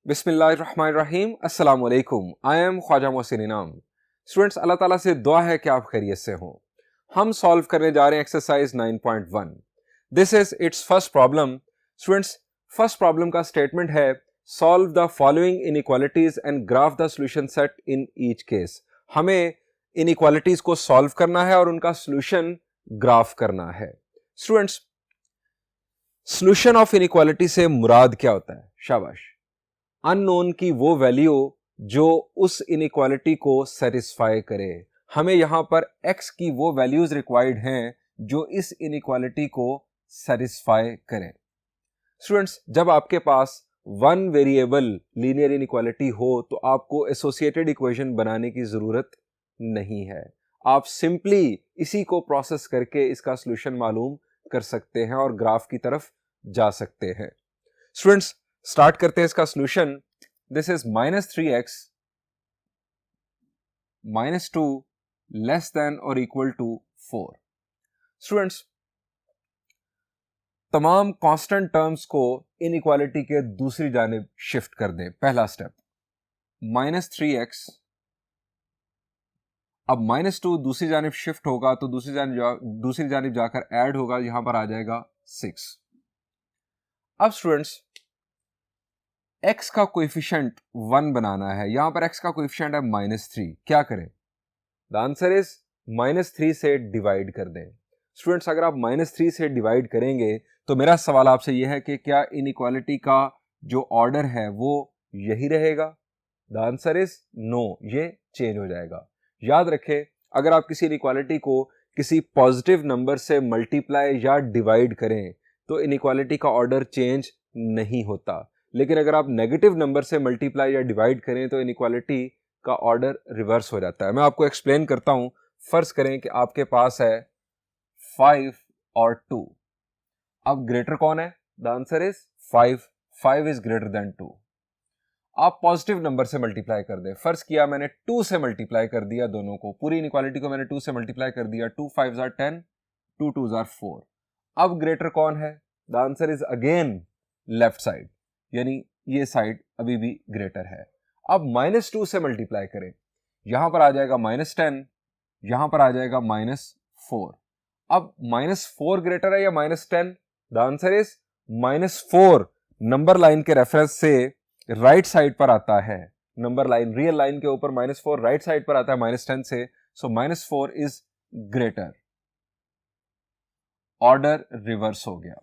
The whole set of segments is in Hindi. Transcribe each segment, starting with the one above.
बिस्मिल्लाहिर्रहमानिर्रहीम अस्सलाम वालेकुम। आई एम ख्वाजा मोहसिन इनाम। स्टूडेंट्स, अल्लाह ताला से दुआ है कि आप खैरियत से हों। हम सॉल्व करने जा रहे हैं exercise 9.1। This is it's first problem. Students, first problem का स्टेटमेंट है solve the following inequalities and graph the solution set in each case. हमें इनइक्वालिटीज को सॉल्व करना है और उनका सॉल्यूशन ग्राफ करना है। स्टूडेंट्स, सॉल्यूशन ऑफ इनइक्वालिटी से मुराद क्या होता है? शाबाश। अननोन की वो वैल्यू जो उस इनइक्वालिटी को सेटिस्फाई करे। हमें यहां पर x की वो वैल्यूज रिक्वायर्ड हैं जो इस इनइक्वालिटी को सेटिस्फाई करें। स्टूडेंट्स, जब आपके पास वन वेरिएबल लीनियर इनइक्वालिटी हो तो आपको एसोसिएटेड इक्वेशन बनाने की जरूरत नहीं है। आप सिंपली इसी को प्रोसेस करके इसका सॉल्यूशन मालूम कर सकते हैं और ग्राफ की तरफ जा सकते हैं। स्टूडेंट्स, स्टार्ट करते हैं इसका solution. This is -3x -2 less than और इक्वल टू 4। स्टूडेंट्स, तमाम कांस्टेंट टर्म्स को इनइक्वालिटी के दूसरी जानिब शिफ्ट कर दें। पहला स्टेप -3x, अब -2 दूसरी जानिब शिफ्ट होगा तो दूसरी जानिब जाकर ऐड होगा, यहां पर आ जाएगा 6। अब स्टूडेंट्स, x का कोएफिशिएंट 1 बनाना है। यहां पर x का कोएफिशिएंट है -3। क्या करें? द आंसर इज -3 से डिवाइड कर दें। स्टूडेंट्स, अगर आप -3 से डिवाइड करेंगे तो मेरा सवाल आपसे यह है कि क्या इनइक्वालिटी का जो ऑर्डर है वो यही रहेगा? द आंसर इज नो, ये चेंज हो जाएगा। याद रखें, अगर आप किसी इनइक्वालिटी को किसी पॉजिटिव नंबर से मल्टीप्लाई या डिवाइड करें तो इनइक्वालिटी का ऑर्डर चेंज नहीं होता, लेकिन अगर आप नेगेटिव नंबर से मल्टीप्लाई या डिवाइड करें तो इनइक्वालिटी का ऑर्डर रिवर्स हो जाता है। मैं आपको एक्सप्लेन करता हूं। फर्ज करें कि आपके पास है 5 और 2। अब ग्रेटर कौन है? The answer is 5। 5 is greater than 2। आप पॉजिटिव नंबर से मल्टीप्लाई कर दें। फर्ज किया मैंने 2 से मल्टीप्लाई कर दिया, दोनों को, पूरी इनइक्वालिटी को मैंने 2 से मल्टीप्लाई कर दिया। 2 5 आर 10, 2 2 आर 4। अब ग्रेटर कौन है? The answer is again left side, यानी ये साइड अभी भी ग्रेटर है। अब -2 से मल्टीप्लाई करें, यहां पर आ जाएगा -10, यहां पर आ जाएगा -4। अब -4 ग्रेटर है या -10? The answer is -4 number line के रेफरेंस से राइट साइड पर आता है। नंबर लाइन, रियल लाइन के ऊपर -4 राइट साइड पर आता है -10 से, सो -4 इज ग्रेटर। ऑर्डर रिवर्स हो गया।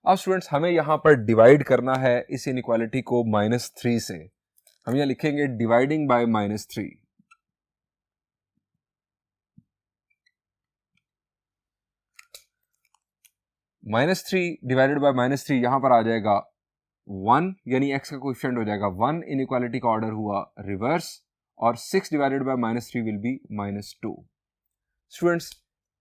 अब स्टूडेंट्स, हमें यहां पर डिवाइड करना है इस इनइक्वालिटी को -3 से। हम यहां लिखेंगे डिवाइडिंग बाय -3। -3 डिवाइडेड बाय -3, यहां पर आ जाएगा 1, यानी x का कोएफिशिएंट हो जाएगा 1। इनइक्वालिटी का ऑर्डर हुआ रिवर्स, और 6 divided by -3 will be -2। Students,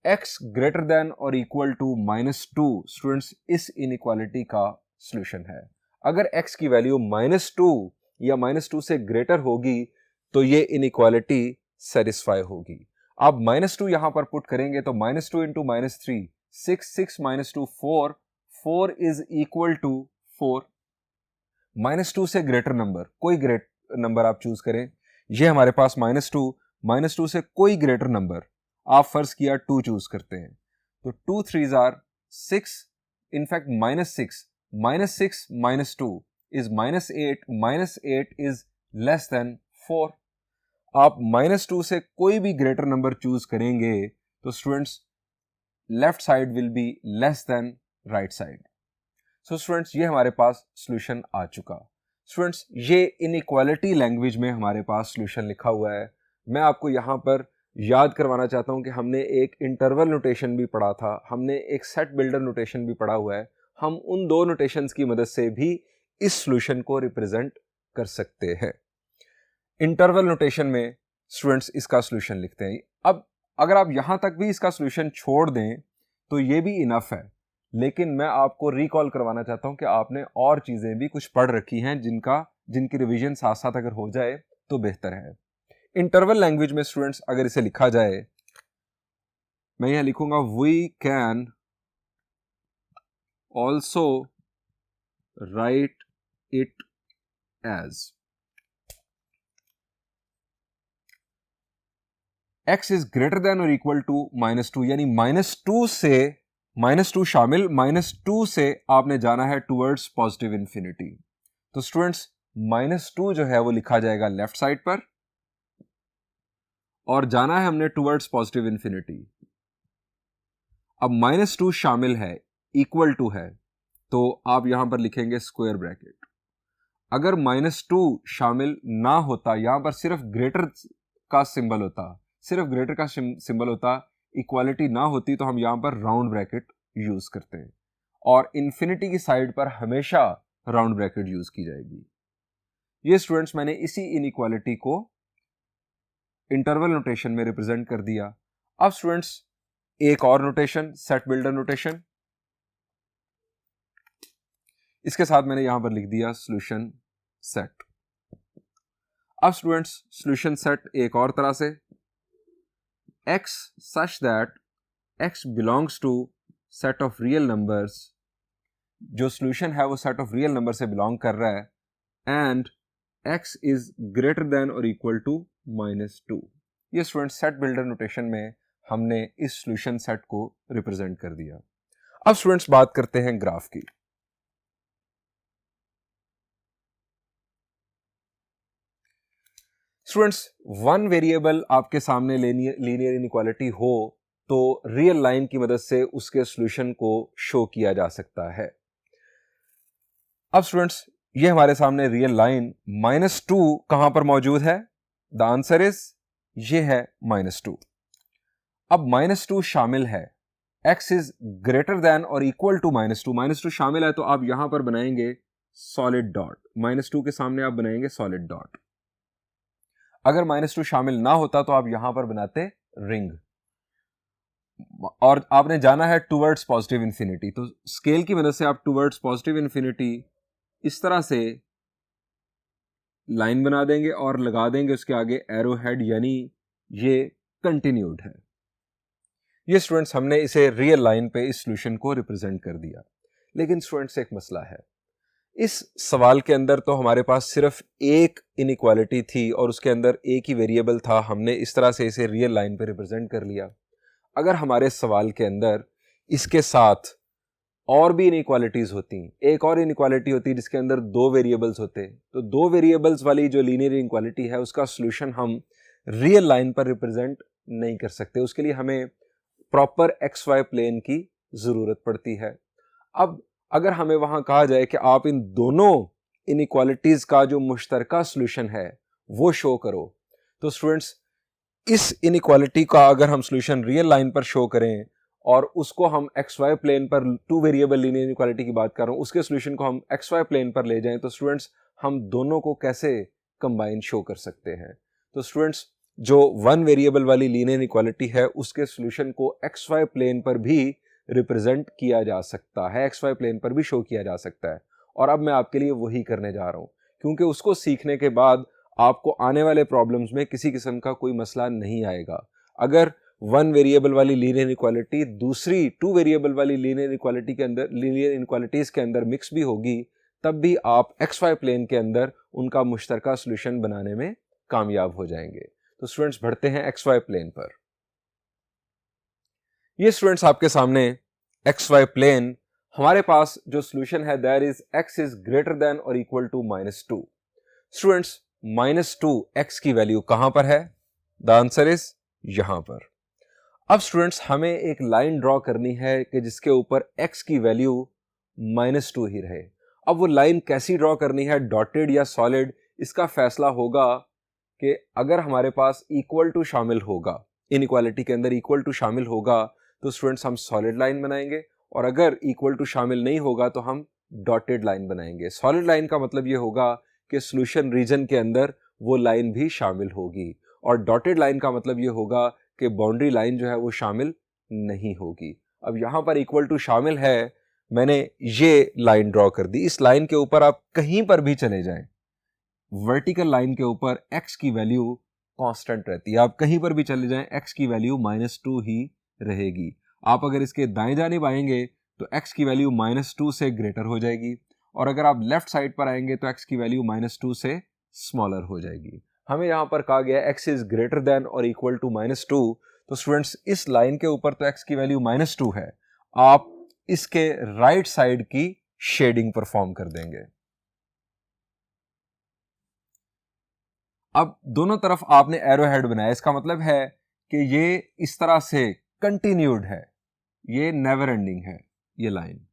x greater than और इक्वल टू -2 स्टूडेंट्स इस इनइक्वालिटी का सॉल्यूशन है। अगर x की वैल्यू -2 या -2 से ग्रेटर होगी तो ये इनइक्वालिटी सेटिस्फाई होगी। आप -2 यहां पर पुट करेंगे तो -2 इंटू -3, 6 6 -2 4, 4 इज इक्वल टू 4। -2 से ग्रेटर नंबर, कोई ग्रेट नंबर आप चूज करें। ये हमारे पास -2 से कोई ग्रेटर नंबर, आप फर्ज किया 2 चूज करते हैं तो 2 3 are 6, in fact -6 -2 is -8, -8 is less than 4। आप -2 से कोई भी ग्रेटर नंबर चूज करेंगे तो students left side will be less than right side. So students, ये हमारे पास सॉल्यूशन आ चुका। स्टूडेंट्स, ये इनइक्वालिटी लैंग्वेज में हमारे पास सॉल्यूशन लिखा हुआ है। मैं आपको यहां पर याद करवाना चाहता हूं कि हमने एक इंटरवल नोटेशन भी पढ़ा था, हमने एक सेट बिल्डर नोटेशन भी पढ़ा हुआ है। हम उन दो नोटेशंस की मदद से भी इस सॉल्यूशन को रिप्रेजेंट कर सकते हैं। इंटरवल नोटेशन में स्टूडेंट्स इसका सॉल्यूशन लिखते हैं। अब अगर आप यहां तक भी इसका सॉल्यूशन छोड़ दें तो ये भी इनफ है, लेकिन मैं आपको रिकॉल करवाना चाहता हूं कि आपने और चीजें भी कुछ पढ़ रखी हैं जिनकी रिवीजन साथ साथ अगर हो जाए तो बेहतर है। इंटरवल लैंग्वेज में स्टूडेंट्स अगर इसे लिखा जाए, मैं यहां लिखूंगा we can also write it as x is greater than or equal to -2, यानी -2 से -2 शामिल, -2 से आपने जाना है टूवर्ड्स पॉजिटिव इंफिनिटी। तो स्टूडेंट्स -2 जो है वो लिखा जाएगा लेफ्ट साइड पर और जाना है हमने टूवर्ड्स पॉजिटिव इंफिनिटी। अब -2 शामिल है, इक्वल टू है, तो आप यहां पर लिखेंगे स्क्वायर ब्रैकेट। अगर -2 शामिल ना होता, यहां पर सिर्फ ग्रेटर का सिंबल होता, सिर्फ ग्रेटर का सिंबल होता, इक्वालिटी ना होती, तो हम यहां पर राउंड ब्रैकेट यूज करते हैं और इंफिनिटी की साइड पर हमेशा राउंड ब्रैकेट यूज की जाएगी। ये स्टूडेंट्स मैंने इसी इनइक्वालिटी को इंटरवल नोटेशन में रिप्रेजेंट कर दिया। अब स्टूडेंट्स एक और नोटेशन, सेट बिल्डर नोटेशन, इसके साथ मैंने यहां पर लिख दिया सॉल्यूशन सेट। अब स्टूडेंट्स सॉल्यूशन सेट एक और तरह से, x such that x belongs to set of real numbers, जो सॉल्यूशन है वो सेट ऑफ रियल नंबर से बिलोंग कर रहा है, and x is greater than or equal to -2। ये स्टूडेंट सेट बिल्डर नोटेशन में हमने इस सॉल्यूशन सेट को रिप्रेजेंट कर दिया। अब स्टूडेंट्स बात करते हैं ग्राफ की। स्टूडेंट्स वन वेरिएबल आपके सामने लीनियर इनइक्वालिटी हो तो रियल लाइन की मदद से उसके सॉल्यूशन को शो किया जा सकता है। अब स्टूडेंट्स ये हमारे सामने रियल लाइन -2 कहां पर मौजूद है? द आंसर इज ये है -2। अब -2 शामिल है, x इज ग्रेटर देन और इक्वल टू -2, -2 शामिल है तो आप यहां पर बनाएंगे सॉलिड डॉट, -2 के सामने आप बनाएंगे सॉलिड डॉट। अगर -2 शामिल ना होता तो आप यहां पर बनाते रिंग, और आपने जाना है टूवर्ड्स पॉजिटिव इंफिनिटी, तो स्केल की मदद से आप टूवर्ड्स पॉजिटिव इंफिनिटी इस तरह से लाइन बना देंगे और लगा देंगे उसके आगे एरो हेड, यानी ये कंटिन्यूड है। ये स्टूडेंट्स हमने इसे रियल लाइन पे इस सॉल्यूशन को रिप्रेजेंट कर दिया। लेकिन स्टूडेंट्स एक मसला है, इस सवाल के अंदर तो हमारे पास सिर्फ एक इनइक्वालिटी थी और उसके अंदर एक ही वेरिएबल था, हमने इस तरह से इसे रियल लाइन पे रिप्रेजेंट कर लिया। अगर हमारे सवाल के अंदर इसके साथ और भी इनइक्वालिटीज होती, एक और इनइक्वालिटी होती जिसके अंदर दो वेरिएबल्स होते, तो दो वेरिएबल्स वाली जो लीनियर इनइक्वालिटी है उसका सॉल्यूशन हम रियल लाइन पर रिप्रेजेंट नहीं कर सकते, उसके लिए हमें प्रॉपर XY प्लेन की जरूरत पड़ती है। अब अगर हमें वहां कहा जाए कि आप इन दोनों इनइक्वालिटीज का जो मुश्तरका सॉल्यूशन है वो शो करो, तो स्टूडेंट्स इस इनइक्वालिटी का अगर हम सॉल्यूशन रियल लाइन पर शो करें और उसको हम XY प्लेन पर, टू वेरिएबल लीनियर इनइक्वालिटी की बात कर रहा हूं, उसके सॉल्यूशन को हम XY प्लेन पर ले जाएं, तो स्टूडेंट्स हम दोनों को कैसे कंबाइन शो कर सकते हैं? तो स्टूडेंट्स जो वन वेरिएबल वाली लीनियर इनइक्वालिटी है उसके सॉल्यूशन को XY प्लेन पर भी रिप्रेजेंट किया जा सकता है, XY प्लेन पर भी शो किया जा सकता है। और अब मैं आपके लिए वही करने जा रहा हूं, क्योंकि उसको सीखने के बाद आपको आने वाले प्रॉब्लम्स में किसी किस्म का कोई मसला नहीं आएगा। अगर वन वेरिएबल वाली लीनियर इनइक्वालिटी दूसरी टू वेरिएबल वाली लीनियर इनइक्वालिटी के अंदर, लीनियर इनइक्वालिटीज के अंदर मिक्स भी होगी, तब भी आप XY प्लेन के अंदर उनका मुश्तरका सॉल्यूशन बनाने में कामयाब हो जाएंगे। तो स्टूडेंट्स बढ़ते हैं XY प्लेन पर। ये स्टूडेंट्स आपके सामने XY प्लेन, हमारे पास जो सॉल्यूशन है that is x is greater than और इक्वल टू -2। स्टूडेंट्स -2 x की वैल्यू कहां पर है? द आंसर इज यहां पर। अब स्टूडेंट्स हमें एक लाइन ड्रॉ करनी है कि जिसके ऊपर x की वैल्यू -2 ही रहे। अब वो लाइन कैसी ड्रॉ करनी है, डॉटेड या सॉलिड, इसका फैसला होगा कि अगर हमारे पास इक्वल टू शामिल होगा, इनइक्वालिटी के अंदर इक्वल टू शामिल होगा तो स्टूडेंट्स हम सॉलिड लाइन बनाएंगे, और अगर इक्वल टू शामिल नहीं होगा तो हम डॉटेड लाइन बनाएंगे। सॉलिड लाइन का मतलब ये होगा कि सॉल्यूशन रीजन के अंदर वो लाइन भी शामिल होगी, और डॉटेड लाइन का मतलब ये होगा कि बाउंड्री लाइन जो है वो शामिल नहीं होगी। अब यहां पर इक्वल टू शामिल है, मैंने ये लाइन ड्रॉ कर दी। इस लाइन के ऊपर आप कहीं पर भी चले जाएं, वर्टिकल लाइन के ऊपर x की वैल्यू कांस्टेंट रहती है, आप कहीं पर भी चले जाएं x की वैल्यू -2 ही रहेगी। आप अगर इसके दाएं जानिब आएंगे तो x की वैल्यू -2 से ग्रेटर हो जाएगी, और अगर आप लेफ्ट साइड पर आएंगे तो x की वैल्यू -2 से स्मॉलर हो जाएगी। हमें यहाँ पर कहा गया x इज ग्रेटर देन और इक्वल टू -2, तो स्टूडेंट्स इस लाइन के ऊपर तो x की वैल्यू -2 है, आप इसके राइट साइड की शेडिंग परफॉर्म कर देंगे। अब दोनों तरफ आपने एरो हेड बनाया, इसका मतलब है कि ये इस तरह से कंटिन्यूड है, ये नेवर एंडिंग है ये लाइन।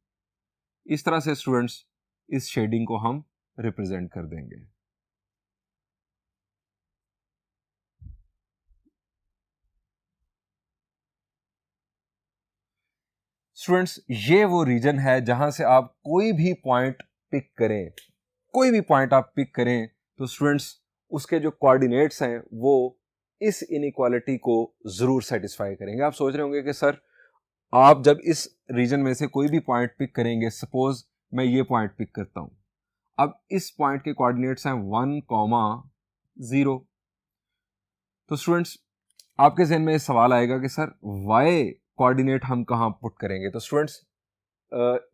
इस तरह से स्टूडेंट्स इस शेडिंग को हम रिप्रेजेंट कर देंगे। स्टूडेंट्स ये वो रीजन है जहां से आप कोई भी पॉइंट पिक करें, कोई भी पॉइंट आप पिक करें तो स्टूडेंट्स उसके जो कोऑर्डिनेट्स हैं वो इस इनइक्वालिटी को जरूर सेटिस्फाई करेंगे। आप सोच रहे होंगे कि सर आप जब इस रीजन में से कोई भी पॉइंट पिक करेंगे, सपोज मैं ये पॉइंट पिक करता हूं, अब इस पॉइंट के कोऑर्डिनेट्स हैं 1, 0, तो स्टूडेंट्स आपके जहन में सवाल आएगा कि सर y कोऑर्डिनेट हम कहां पुट करेंगे। तो स्टूडेंट्स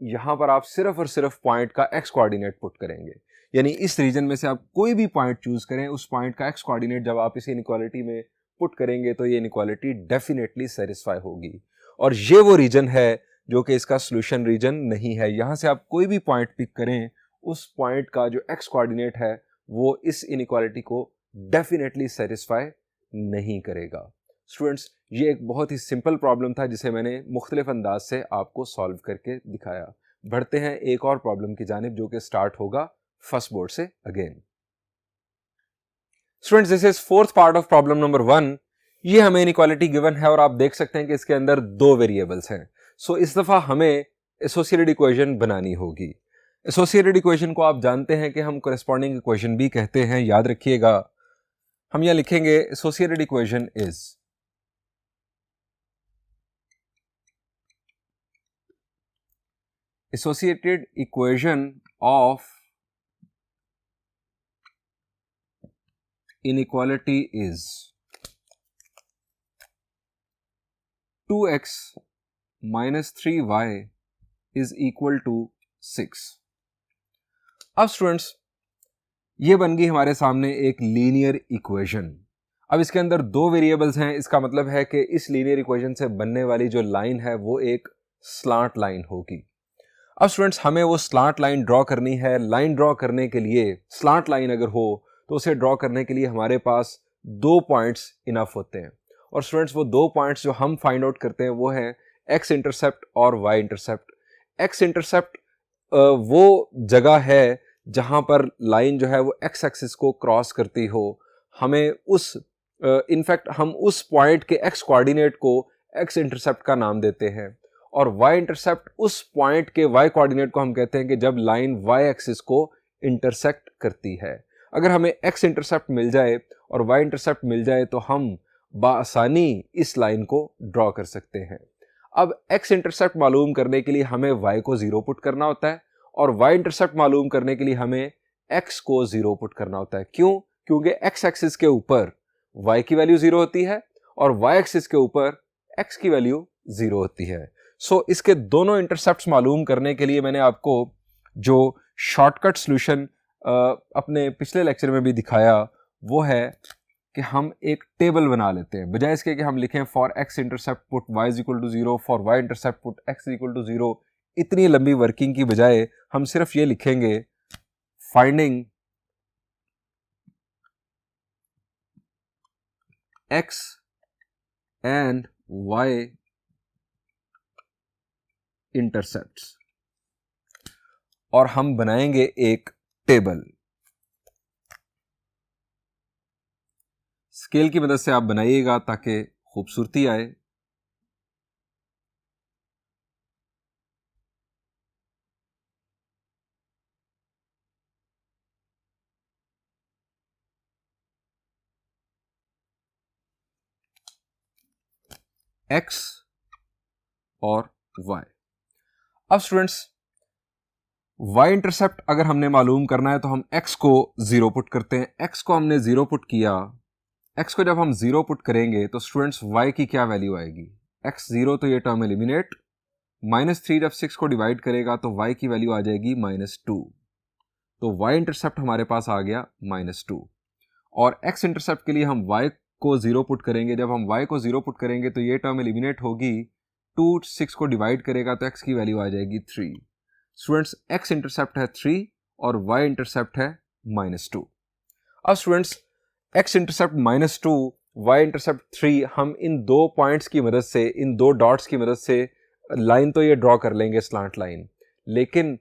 यहां पर आप सिर्फ और सिर्फ पॉइंट का x कोऑर्डिनेट पुट करेंगे, यानी इस रीजन में से आप कोई भी पॉइंट चूज करें, उस पॉइंट का x कोऑर्डिनेट जब आप इस इनइक्वालिटी में पुट करेंगे तो ये इनइक्वालिटी डेफिनेटली सेटिस्फाई होगी। और ये वो रीजन है जो कि इसका सोल्यूशन रीजन नहीं है। यहां से आप कोई भी पॉइंट पिक करें, उस पॉइंट का जो x कोऑर्डिनेट है वो इस इनइक्वालिटी को डेफिनेटली सेटिस्फाई नहीं करेगा। स्टूडेंट्स ये एक बहुत ही सिंपल प्रॉब्लम था जिसे मैंने मुख्तलिफ अंदाज से आपको सॉल्व करके दिखाया। बढ़ते हैं एक और प्रॉब्लम की जानिब जो कि स्टार्ट होगा फर्स्ट बोर्ड से again. Students this is fourth part of problem number 1। ये हमें इनइक्वालिटी गिवन है और आप देख सकते हैं कि इसके अंदर 2 वेरिएबल्स हैं। सो इस दफा हमें एसोसिएटेड इक्वेशन बनानी होगी। एसोसिएटेड इक्वेशन को आप जानते हैं कि हम कोरेस्पॉन्डिंग इक्वेशन भी कहते हैं, याद रखिएगा। हम यहां लिखेंगे associated equation is associated equation of inequality is 2x minus 3y is equal to 6। अब स्टूडेंट्स ये बन गई हमारे सामने एक लीनियर इक्वेशन। अब इसके अंदर 2 वेरिएबल्स हैं, इसका मतलब है कि इस लीनियर इक्वेशन से बनने वाली जो लाइन है वो एक स्लांट लाइन होगी। अब स्टूडेंट्स हमें वो स्लांट लाइन ड्रॉ करनी है। लाइन ड्रॉ करने के लिए, स्लांट लाइन अगर हो तो उसे ड्रॉ करने के लिए हमारे पास 2 पॉइंट्स इनफ होते हैं। और स्टूडेंट्स वो 2 पॉइंट्स जो हम फाइंड आउट करते हैं वो हैं एक्स इंटरसेप्ट और वाई इंटरसेप्ट। एक्स इंटरसेप्ट वो जगह है जहां पर लाइन जो है वो एक्स एक्सिस को क्रॉस करती हो। हमें उस इनफैक्ट हम उस पॉइंट के एक्स कोऑर्डिनेट को एक्स इंटरसेप्ट का नाम देते हैं, और y इंटरसेप्ट उस पॉइंट के y कोऑर्डिनेट को हम कहते हैं कि जब लाइन y एक्सिस को इंटरसेक्ट करती है। अगर हमें x इंटरसेप्ट मिल जाए और y इंटरसेप्ट मिल जाए तो हम बासानी इस लाइन को ड्रॉ कर सकते हैं। अब x इंटरसेप्ट मालूम करने के लिए हमें y को 0 पुट करना होता है और y इंटरसेप्ट मालूम करने के लिए हमें x को 0 पुट करना होता है। क्यों? क्योंकि x एक्सिस के ऊपर y की वैल्यू 0 होती है और y एक्सिस के ऊपर x की वैल्यू 0 होती है। सो इसके दोनों इंटरसेप्ट्स मालूम करने के लिए मैंने आपको जो शॉर्टकट सॉल्यूशन अपने पिछले लेक्चर में भी दिखाया वो है कि हम एक टेबल बना लेते हैं। बजाय इसके कि हम लिखें for x intercept put y is equal to 0, for y intercept put x is equal to 0, इतनी लंबी वर्किंग की बजाय हम सिर्फ ये लिखेंगे finding x and y intercepts, और हम बनाएंगे एक टेबल। स्केल की मदद से आप बनाइएगा ताकि खूबसूरती आए। एक्स और वाई। अब स्टूडेंट्स y इंटरसेप्ट अगर हमने मालूम करना है तो हम x को 0 पुट करते हैं। x को हमने 0 पुट किया, x को जब हम 0 पुट करेंगे तो स्टूडेंट्स y की क्या वैल्यू आएगी? x 0 तो ये टर्म एलिमिनेट, -3 जब 6 को डिवाइड करेगा तो y की वैल्यू आ जाएगी -2। तो y इंटरसेप्ट हमारे पास आ गया -2 और x इंटरसेप्ट के लिए हम y को 0 पुट करेंगे। जब हम y को 0 पुट करेंगे तो ये टर्म एलिमिनेट होगी, 2 6 को डिवाइड करेगा तो x की वैल्यू आ जाएगी 3। स्टूडेंट्स x इंटरसेप्ट है 3 और y इंटरसेप्ट है -2। अब students x intercept -2, y intercept 3, हम इन दो पॉइंट्स की मदद से, इन दो डॉट्स की मदद से लाइन तो ये ड्रॉ कर लेंगे, स्लांट लाइन, लेकिन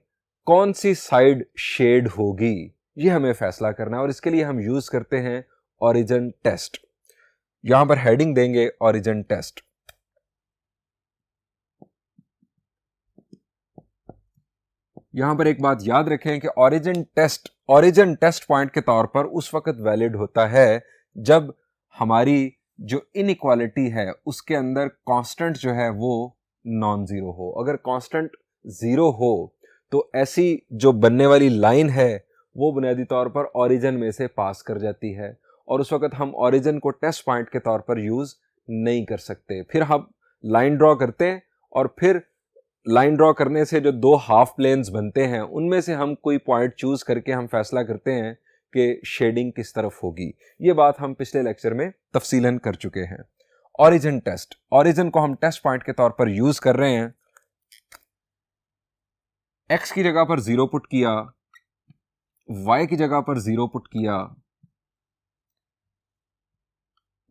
कौन सी साइड शेड होगी ये हमें फैसला करना है और इसके लिए हम यूज करते हैं ओरिजिन टेस्ट। यहां पर हेडिंग देंगे ओरिजिन टेस्ट। यहां पर एक बात याद रखें कि ओरिजिन टेस्ट पॉइंट के तौर पर उस वक्त वैलिड होता है जब हमारी जो इनइक्वालिटी है उसके अंदर कांस्टेंट जो है वो नॉन जीरो हो। अगर कांस्टेंट जीरो हो तो ऐसी जो बनने वाली लाइन है वो बुनियादी तौर पर ओरिजिन में से पास कर जाती है और उस वक्त हम ओरिजिन को टेस्ट पॉइंट के तौर पर यूज नहीं कर सकते। फिर हम लाइन ड्रॉ करते हैं और फिर लाइन ड्रॉ करने से जो दो हाफ प्लेन्स बनते हैं उनमें से हम कोई पॉइंट चूज करके हम फैसला करते हैं कि शेडिंग किस तरफ होगी। ये बात हम पिछले लेक्चर में तफसीलन कर चुके हैं। ओरिजिन टेस्ट, ओरिजिन को हम टेस्ट पॉइंट के तौर पर यूज कर रहे हैं। x की जगह पर 0 पुट किया, y की जगह पर 0 पुट किया,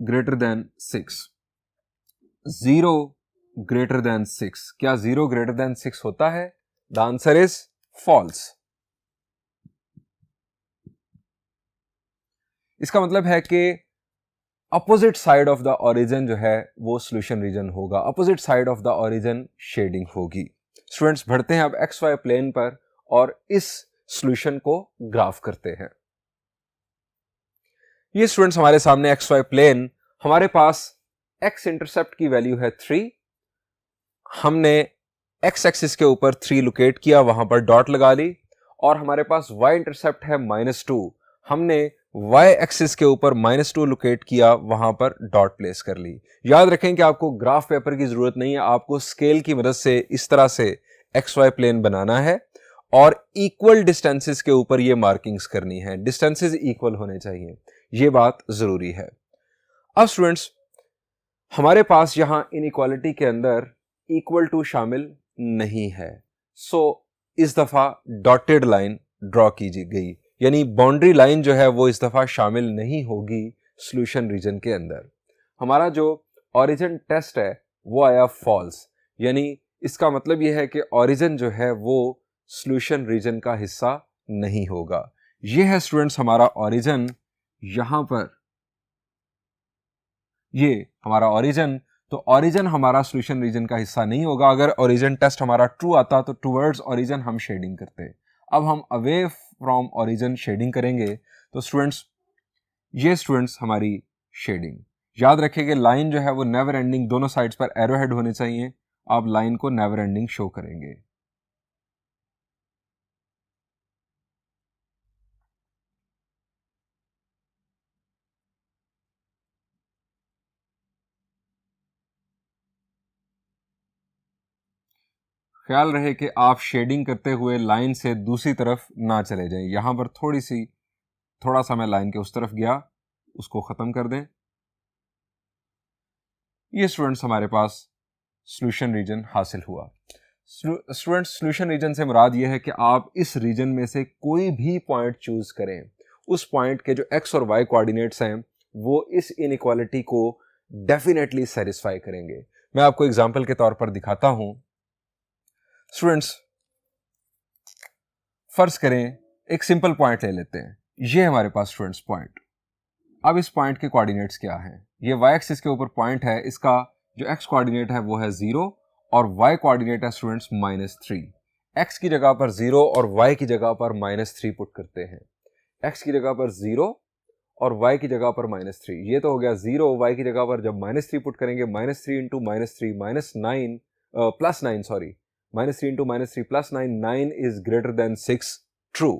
ग्रेटर देन 6, 0 ग्रेटर देन 6। क्या 0 ग्रेटर देन 6 होता है? The answer is false. इसका मतलब है कि opposite side of the origin जो है वो सॉल्यूशन रीजन होगा, opposite side of the origin shading होगी। स्टूडेंट्स बढ़ते हैं अब एक्स वाई प्लेन पर और इस सॉल्यूशन को ग्राफ करते हैं। ये स्टूडेंट्स हमारे सामने एक्स वाई प्लेन, हमारे पास एक्स इंटरसेप्ट की वैल्यू है 3, हमने एक्स एक्सिस के ऊपर 3 लोकेट किया, वहां पर डॉट लगा ली, और हमारे पास y इंटरसेप्ट है -2, हमने y एक्सिस के ऊपर -2 लोकेट किया, वहां पर डॉट प्लेस कर ली। याद रखें कि आपको ग्राफ पेपर की जरूरत नहीं है, आपको स्केल की मदद से इस तरह से एक्स वाई प्लेन बनाना है और इक्वल डिस्टेंसेस के ऊपर ये मार्किंग्स करनी है। डिस्टेंसेस इक्वल होने चाहिए, ये बात जरूरी है। अब स्टूडेंट्स हमारे पास यहां इनइक्वालिटी के अंदर इक्वल टू शामिल नहीं है, सो इस दफा डॉटेड लाइन ड्रॉ की गई, यानी बाउंड्री लाइन जो है वो इस दफा शामिल नहीं होगी सॉल्यूशन रीजन के अंदर। हमारा जो ओरिजिन टेस्ट है वो आया फॉल्स, यानी इसका मतलब यह है कि ओरिजिन जो है वो सॉल्यूशन रीजन का हिस्सा नहीं होगा। यह है स्टूडेंट्स हमारा ओरिजिन, यहां पर ये हमारा ओरिजिन, तो ओरिजिन हमारा सॉल्यूशन रीजन का हिस्सा नहीं होगा। अगर ओरिजिन टेस्ट हमारा ट्रू आता तो टुवर्ड्स ओरिजिन हम शेडिंग करते। अब हम अवे फ्रॉम ओरिजिन शेडिंग करेंगे। तो स्टूडेंट्स ये स्टूडेंट्स हमारी शेडिंग, याद रखें कि लाइन जो है वो नेवर एंडिंग, दोनों साइड्स पर एरो हेड होने चाहिए। आप लाइन को नेवर एंडिंग शो करेंगे। ख्याल रहे कि आप शेडिंग करते हुए लाइन से दूसरी तरफ ना चले जाएं। यहां पर थोड़ा सा मैं लाइन के उस तरफ गया, उसको खत्म कर दें। ये स्टूडेंट्स हमारे पास सॉल्यूशन रीजन हासिल हुआ। स्टूडेंट्स सॉल्यूशन रीजन से मुराद ये है कि आप इस रीजन में से कोई भी पॉइंट चूज करें, उस पॉइंट के जो एक्स और वाई कोऑर्डिनेट्स हैं वो इस इनइक्वालिटी को डेफिनेटली सेटिस्फाई करेंगे। मैं आपको एग्जांपल के तौर पर दिखाता हूं। स्टूडेंट्स फर्ज करें एक सिंपल पॉइंट ले लेते हैं, ये हमारे पास स्टूडेंट्स पॉइंट। अब इस पॉइंट के कोऑर्डिनेट्स क्या हैं? ये y एक्सिस के ऊपर पॉइंट है, इसका जो x कोऑर्डिनेट है वो है 0 और y कोऑर्डिनेट है स्टूडेंट्स -3। x की जगह पर 0 और y की जगह पर -3 पुट करते हैं। x की जगह पर 0 और y की जगह पर -3, ये तो हो गया 0। y की जगह पर जब -3 पुट करेंगे, -3 into -3 -9 plus 9, sorry, -3 into -3 plus 9, 9 is greater than 6, true.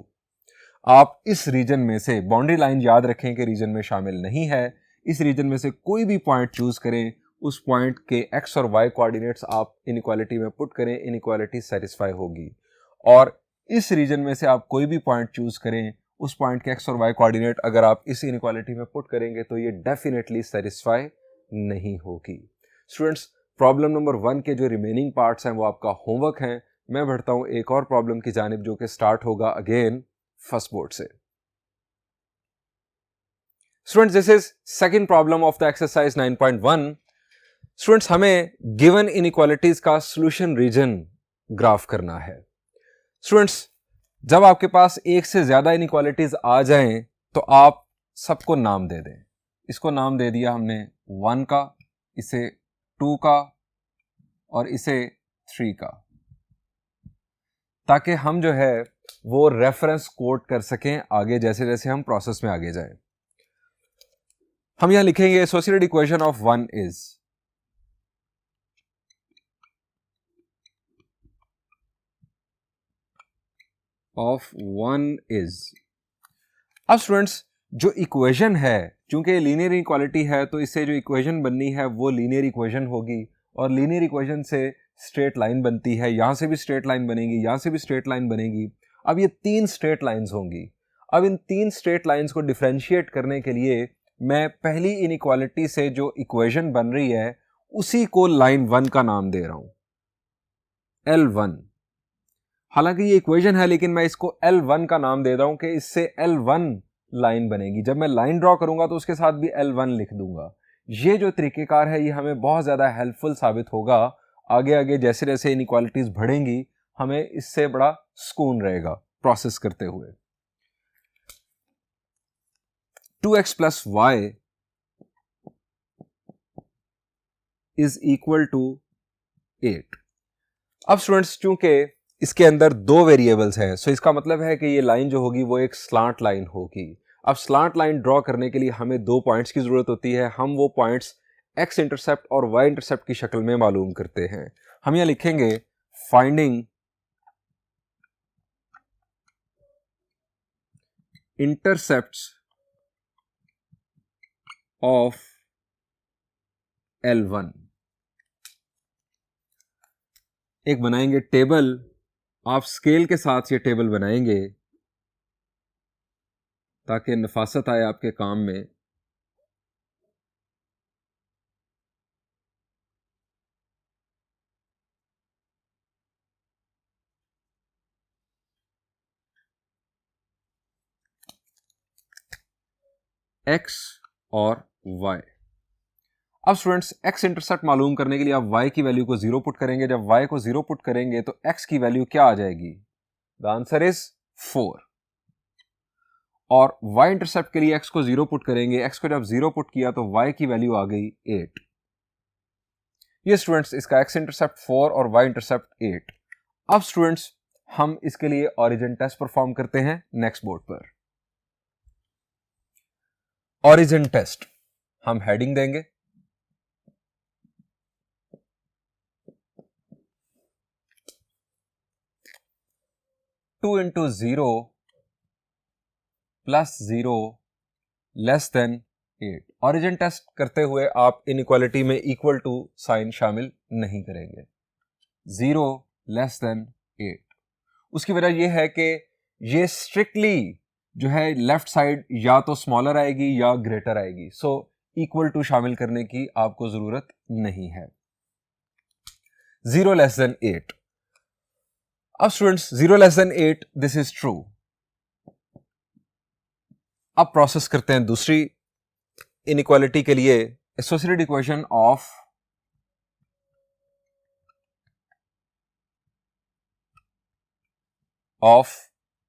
आप इस रीजन में से, बाउंड्री लाइन याद रखें कि रीजन में शामिल नहीं है, इस रीजन में से कोई भी पॉइंट चूज करें, उस पॉइंट के एक्स और वाई कोऑर्डिनेट्स आप इनइक्वालिटी में पुट करें, इनइक्वालिटी सेटिस्फाई होगी। और इस रीजन में से आप कोई भी पॉइंट चूज करें, उस पॉइंट के एक्स और वाई कोऑर्डिनेट अगर आप इस इनइक्वालिटी में पुट करेंगे तो ये डेफिनेटली सेटिस्फाई नहीं होगी। स्टूडेंट्स, प्रॉब्लम नंबर 1 के जो रिमेनिंग पार्ट्स हैं वो आपका होमवर्क हैं। मैं बढ़ता हूं एक और प्रॉब्लम की जानिब जो कि स्टार्ट होगा अगेन फर्स्ट बोर्ड से। Students, this is second problem of the exercise 9.1। Students, हमें गिवन इनइक्वालिटीज का सॉल्यूशन रीजन ग्राफ करना है। स्टूडेंट्स, जब आपके पास एक से ज्यादा इनइक्वालिटीज आ जाएं तो आप सबको नाम दे दें। इसको नाम दे दिया हमने 1 का, इसे 2 का और इसे 3 का, ताकि हम जो है वो रेफरेंस कोट कर सकें आगे जैसे जैसे हम प्रोसेस में आगे जाएं। हम यहां लिखेंगे associated equation of 1 is, of 1 is. अब स्टूडेंट्स, जो इक्वेशन है, चूंकि लीनियर इक्वालिटी है तो इससे जो इक्वेशन बननी है वो लीनियर इक्वेशन होगी, और लीनियर इक्वेशन से स्ट्रेट लाइन बनती है। यहां से भी स्ट्रेट लाइन बनेगी, यहां से भी स्ट्रेट लाइन बनेगी। अब ये 3 स्ट्रेट लाइंस होंगी। अब इन 3 स्ट्रेट लाइंस को डिफरेंशिएट करने के लिए मैं पहली इनइक्वालिटी से जो इक्वेशन बन रही है उसी को लाइन 1 का नाम दे रहा हूं, L1। हालांकि ये इक्वेशन है लेकिन मैं इसको L1 का नाम दे रहा हूं कि इससे L1 लाइन बनेगी। जब मैं लाइन ड्रॉ करूंगा तो उसके साथ भी L1 लिख दूंगा। ये जो तरीकेकार है ये हमें बहुत ज्यादा हेल्पफुल साबित होगा। आगे आगे जैसे जैसे इनइक्वालिटीज बढ़ेंगी हमें इससे बड़ा सुकून रहेगा प्रोसेस करते हुए। 2x plus y is equal to 8। अब स्टूडेंट्स, चूंकि इसके अंदर 2 वेरिएबल्स हैं, सो इसका मतलब है कि ये लाइन जो होगी वो एक स्लांट लाइन होगी। अब स्लांट लाइन ड्रॉ करने के लिए हमें 2 पॉइंट्स की जरूरत होती है। हम वो पॉइंट्स एक्स इंटरसेप्ट और वाई इंटरसेप्ट की शक्ल में मालूम करते हैं। हम यहां लिखेंगे फाइंडिंग इंटरसेप्ट्स ऑफ L1। एक बनाएंगे टेबल, आप स्केल के साथ ये टेबल बनाएंगे ताकि नफासत आए आपके काम में। एक्स और वाई। अब स्टूडेंट्स, एक्स इंटरसेप्ट मालूम करने के लिए आप वाई की वैल्यू को 0 पुट करेंगे। जब वाई को 0 पुट करेंगे तो एक्स की वैल्यू क्या आ जाएगी? The answer is 4। और वाई इंटरसेप्ट के लिए एक्स को 0 पुट करेंगे। एक्स को जब 0 पुट किया तो वाई की वैल्यू आ गई 8। ये स्टूडेंट्स इसका एक्स इंटरसेप्ट 4 और वाई इंटरसेप्ट 8। अब स्टूडेंट्स, हम इसके लिए ऑरिजिन टेस्ट परफॉर्म करते हैं नेक्स्ट बोर्ड पर। ऑरिजिन टेस्ट हम हेडिंग देंगे 2 into 0 plus 0 less than 8। Origin test करते हुए आप इनइक्वालिटी में इक्वल टू साइन शामिल नहीं करेंगे। 0 लेस देन 8। उसकी वजह यह है कि ये स्ट्रिक्टली जो है लेफ्ट साइड या तो स्मॉलर आएगी या ग्रेटर आएगी, सो इक्वल टू शामिल करने की आपको जरूरत नहीं है। 0 लेस देन 8। अब students, 0 less than 8 this is true. अब प्रोसेस करते हैं दूसरी इनइक्वालिटी के लिए। एसोसिएटेड इक्वेशन ऑफ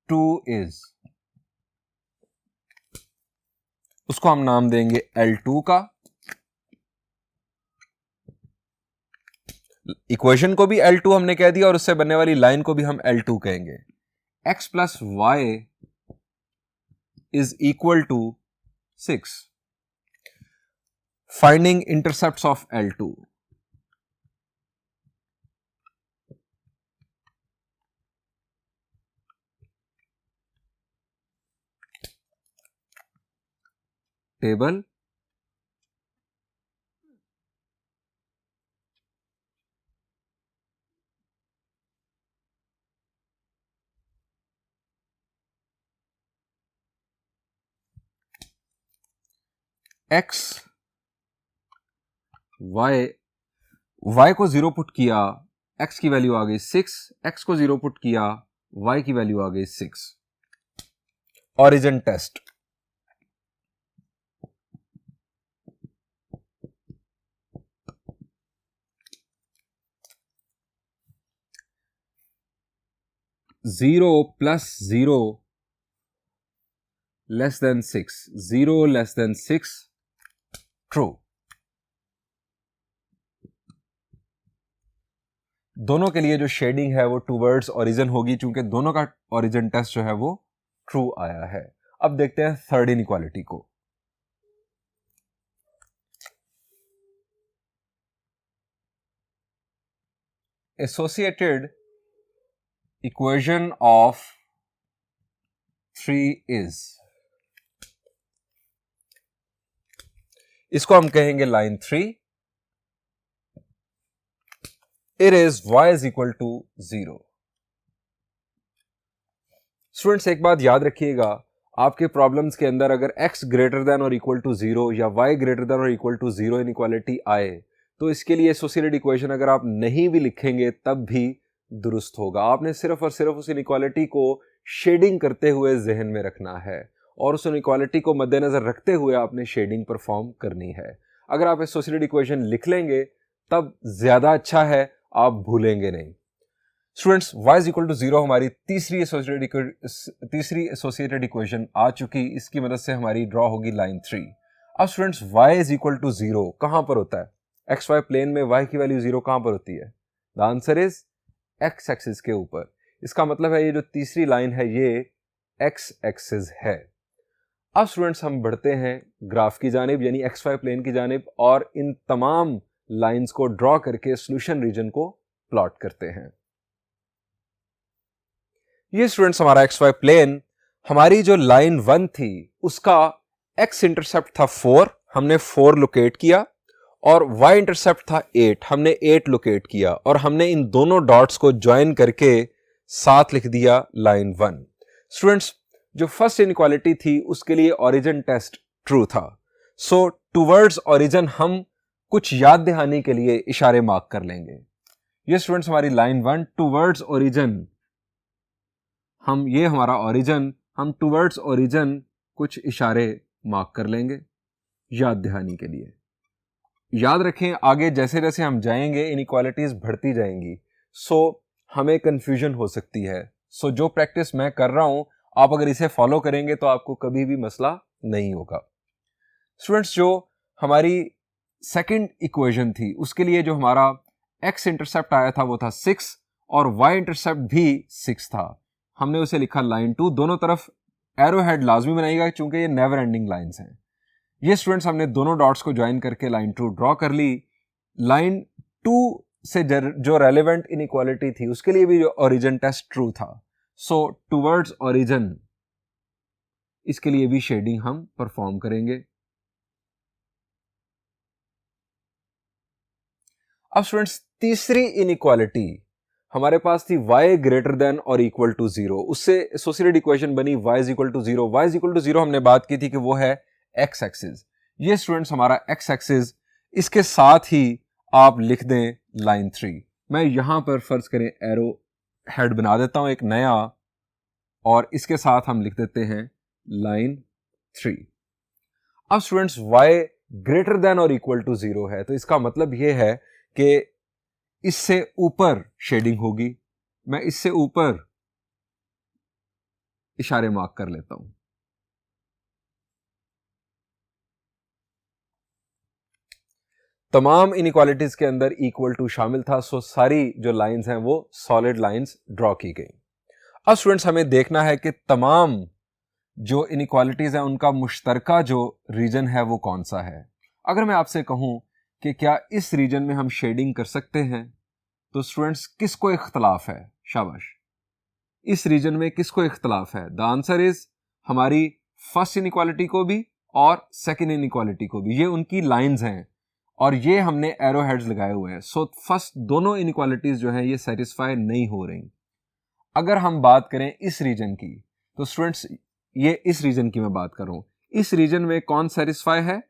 2 इज, उसको हम नाम देंगे L2 का। इक्वेशन को भी L2 हमने कह दिया और उससे बनने वाली लाइन को भी हम L2 कहेंगे। x plus y is equal to 6। Finding intercepts of L2। Table x y को 0 पुट किया, x की वैल्यू आ गई 6, x को 0 पुट किया, y की वैल्यू आ गई 6। Origin test, zero plus 0 less than 6, 0 less than 6 true. दोनों के लिए जो शेडिंग है वो टूवर्ड्स ओरिजिन होगी, क्योंकि दोनों का ओरिजिन टेस्ट जो है वो ट्रू आया है। अब देखते हैं थर्ड इनइक्वालिटी को। एसोसिएटेड इक्वेशन ऑफ 3 इज, इसको हम कहेंगे line 3। It is y is equal to 0। Students एक बात याद रखिएगा, आपके प्रॉब्लम्स के अंदर अगर x ग्रेटर देन और इक्वल टू 0 या y ग्रेटर देन और इक्वल टू 0 इनइक्वालिटी आए, तो इसके लिए एसोसिएटेड इक्वेशन अगर आप नहीं भी लिखेंगे तब भी दुरुस्त होगा। आपने सिर्फ और सिर्फ उस इनइक्वालिटी को शेडिंग करते हुए जहन में रखना है, और उस इनइक्वालिटी को मद्देनजर रखते हुए आपने शेडिंग परफॉर्म करनी है। अगर आप एसोसिएटेड इक्वेशन लिख लेंगे तब ज्यादा अच्छा है, आप भूलेंगे नहीं। Students y is equal to 0 हमारी तीसरी एसोसिएटेड इक्वेशन आ चुकी, इसकी मदद से हमारी ड्रॉ होगी लाइन 3। अब students y is equal to 0 कहां पर होता है? एक्स वाई प्लेन में y की वैल्यू 0 कहां पर होती है? The answer is x axis के ऊपर। इसका मतलब है ये जो तीसरी लाइन है ये x एक्सिस है। अब स्टूडेंट्स हम बढ़ते हैं ग्राफ की जानिब, यानी एक्स वाई प्लेन की जानिब, और इन तमाम लाइंस को ड्रॉ करके सॉल्यूशन रीजन को प्लॉट करते हैं। ये स्टूडेंट्स हमारा एक्स वाई प्लेन, हमारी जो लाइन 1 थी उसका एक्स इंटरसेप्ट था 4, हमने 4 लोकेट किया, और y इंटरसेप्ट था 8, हमने 8 लोकेट किया, और हमने इन दोनों डॉट्स को ज्वाइन करके साथ लिख दिया लाइन 1। स्टूडेंट्स जो फर्स्ट इनइक्वालिटी थी उसके लिए ओरिजिन टेस्ट ट्रू था, सो टुवर्ड्स ओरिजिन हम कुछ याद दहानी के लिए इशारे मार्क कर लेंगे। ये स्टूडेंट्स हमारी लाइन 1 टुवर्ड्स ओरिजिन, हम ये हमारा ओरिजिन, हम टुवर्ड्स ओरिजिन कुछ इशारे मार्क कर लेंगे याद दहानी के लिए। याद रखें आगे जैसे जैसे हम जाएंगे इनइक्वालिटीज बढ़ती जाएंगी, सो हमें कंफ्यूजन हो सकती है। सो जो प्रैक्टिस मैं कर रहा हूं आप अगर इसे फॉलो करेंगे तो आपको कभी भी मसला नहीं होगा। स्टूडेंट्स जो हमारी सेकंड इक्वेशन थी उसके लिए जो हमारा x इंटरसेप्ट आया था वो था 6 और y इंटरसेप्ट भी 6 था, हमने उसे लिखा लाइन 2। दोनों तरफ एरो हेड लाजमी बनाइएगा क्योंकि ये नेवर एंडिंग लाइंस हैं। ये स्टूडेंट्स हमने दोनों डॉट्स को ज्वाइन करके लाइन 2 ड्रॉ कर ली। लाइन 2 से जो रेलेवेंट इनइक्वालिटी थी उसके लिए भी जो ओरिजिन टेस्ट ट्रू था, सो टुवर्ड्स ओरिजिन इसके लिए भी शेडिंग हम परफॉर्म करेंगे। अब स्टूडेंट्स तीसरी इनइक्वालिटी हमारे पास थी y ग्रेटर देन और इक्वल टू 0, उससे एसोसिएटेड इक्वेशन बनी y is equal to 0। y is equal to 0 हमने बात की थी कि वो है x एक्सिस। ये स्टूडेंट्स हमारा x एक्सिस, इसके साथ ही आप लिख दें लाइन 3। मैं यहां पर फर्ज करें एरो हेड बना देता हूं एक नया, और इसके साथ हम लिख देते हैं लाइन 3। अब स्टूडेंट्स y ग्रेटर देन और इक्वल टू 0 है, तो इसका मतलब यह है कि इससे ऊपर शेडिंग होगी। मैं इससे ऊपर इशारे मार्क कर लेता हूं। तमाम इनइक्वालिटीज के अंदर इक्वल टू शामिल था, सो सारी जो लाइंस हैं वो सॉलिड लाइंस ड्रॉ की गई। अब स्टूडेंट्स हमें देखना है कि तमाम जो इनइक्वालिटीज हैं उनका मुश्तरका जो रीजन है वो कौन सा है। अगर मैं आपसे कहूं कि क्या इस रीजन में हम शेडिंग कर सकते हैं, तो स्टूडेंट्स किसको इख्तलाफ है? शाबाश, इस रीजन में किसको इख्तलाफ है? द आंसर इज हमारी फर्स्ट इनइक्वालिटी को भी और सेकंड इनइक्वालिटी को भी। ये उनकी लाइंस हैं और ये हमने एरो हेड्स लगाए हुए हैं, सो फर्स्ट दोनों इनइक्वालिटीज जो हैं ये सेटिस्फाई नहीं हो रही। अगर हम बात करें इस रीजन की, तो स्टूडेंट्स ये इस रीजन की मैं बात कर रहा हूं, इस रीजन में कौन सेटिस्फाई है?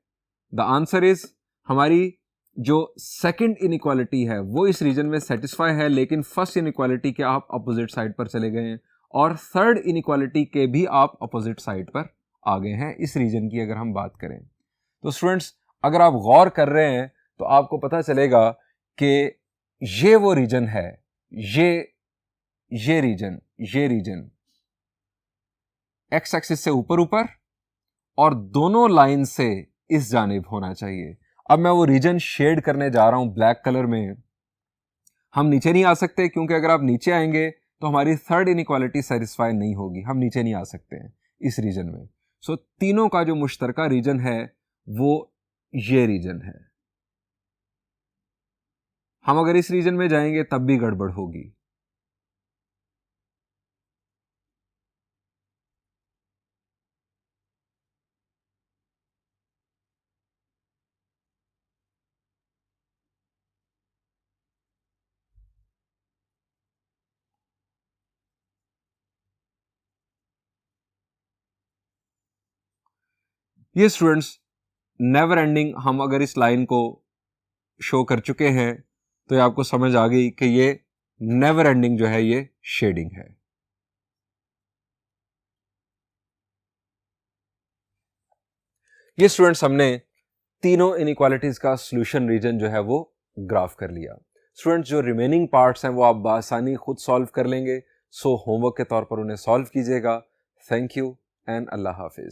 द आंसर इज हमारी जो सेकंड इनइक्वालिटी है वो इस रीजन में सेटिस्फाई है, लेकिन फर्स्ट इनइक्वालिटी के आप अपोजिट साइड पर चले गए हैं और थर्ड इनइक्वालिटी के भी आप अपोजिट साइड पर आ गए हैं इस रीजन की अगर हम बात करें। तो स्टूडेंट्स, अगर आप गौर कर रहे हैं तो आपको पता चलेगा कि ये वो रीजन है, ये रीजन एक्स एक्सिस से ऊपर ऊपर और दोनों लाइन से इस जानिब होना चाहिए। अब मैं वो रीजन शेड करने जा रहा हूं ब्लैक कलर में। हम नीचे नहीं आ सकते क्योंकि अगर आप नीचे आएंगे तो हमारी थर्ड इनइक्वालिटी सेटिस्फाई नहीं होगी, हम नीचे नहीं आ सकते हैं इस रीजन में। सो तीनों का जो मुश्तरका रीजन है वो ये रीजन है। हम अगर इस रीजन में जाएंगे तब भी गड़बड़ होगी। ये स्टूडेंट्स नेवर एंडिंग, हम अगर इस लाइन को शो कर चुके हैं तो ये आपको समझ आ गई कि ये नेवर एंडिंग जो है ये शेडिंग है। ये स्टूडेंट्स हमने तीनों इनइक्वालिटीज का सॉल्यूशन रीजन जो है वो ग्राफ कर लिया। स्टूडेंट्स, जो रिमेनिंग पार्ट्स हैं वो आप आसानी खुद सॉल्व कर लेंगे, सो होमवर्क के तौर पर उन्हें सॉल्व कीजिएगा। Thank you and Allah Hafiz.